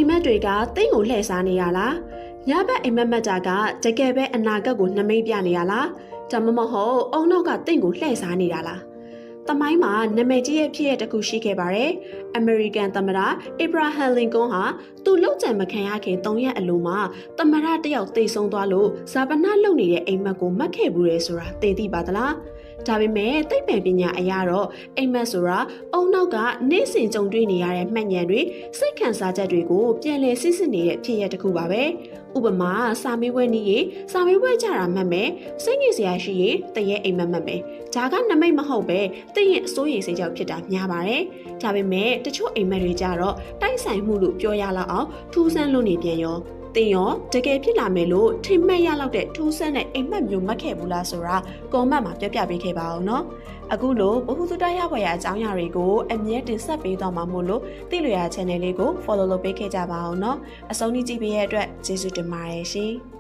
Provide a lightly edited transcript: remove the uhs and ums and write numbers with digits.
မ်မက်တွေကတိတ်ကိုလှည့်စားနေရလားညဘက်အိမ်မက်မက်တာကတကယ်ပဲအနာဂတ်ကိုနှမိတ်ပြနေရလားဒါမှမဟုတ်အုံနောက်ကတိတ်ကိုလှည့်စားနေတာလားတမိုင်းမှာနာမည်ကြီးရဲ့ဖြစ်ရတစ်ခုရှိခဲ့ပါတယ်။ အမေရိကန်သမ္မတအေဘရာဟမ်လင်ကွန်းဟာသူ့လုံခြံမခံရခင်3ရက်အလိုမှာသမ္မတတယောက်သေဆုံးသွားလို့ဇာပနာလုပ်နေတဲ့အိမ်မက်ကိုမှတ်ခဲ့ဘူးရဲဆိုတာသိသိပါသလား။ဒါပေမဲ့သိပ္ပံပညာအရတော့အိမ်မက်ဆိုတာအုံနောက်ကနေ့စဉ်ကြုံတွေ့နေရတဲ့မှတ်ဉာဏ်တွေစိတ်ခံစားချက်တွေကိုပြန်လည်စစ်စစ်နေတဲ့ဖြစ်ရတစ်ခုပါပဲ။ဥပမာစာမေးပွဲနည်းရေစာမေးပွဲကြတာမှတ်မယ်စိတ်ညစ်စရာရှိရင်တရေအိမ်မက်မှတ်မယ်ဒါကနမိတ်မဟုတ်ပဲတင့်ရဲ့အစိုးရိမ်စိတ်ကြောင့်ဖြစ်တာများပါတယ်ဒါပေမဲ့တချို့အိမ်မက်တွေကြတော့တိုက်ဆိုင်မှုလို့ပြောရလောက်အောင်ထူးဆန်းလွန်းနေပြန်ရောတင်ရောတကယ်ဖြစ်လာမယ်လို့ထိမှတ်ရလောက်တဲ့ထူးဆန်းတဲ့အိမ်မက်မျိုးမှတ်ခဲ့ဘူးလားဆိုတာကွန်မန့်မှာပြပြပေးခဲ့ပါအောင်နော်အခုလိုဘ ഹു တုတရဖွယ်ရာအကြောင်းအရာတွေကိုအမြဲတင်ဆက်ပေးသွားမှာမို့လို့သိလျာ channel လေးကို follow လုပ်ပေးခဲ့ကြပါအောင်နော်အဆုံးထိကြည့်ပေးရတဲ့အတွက်ကျေးဇူးတင်ပါတယ်ရှင်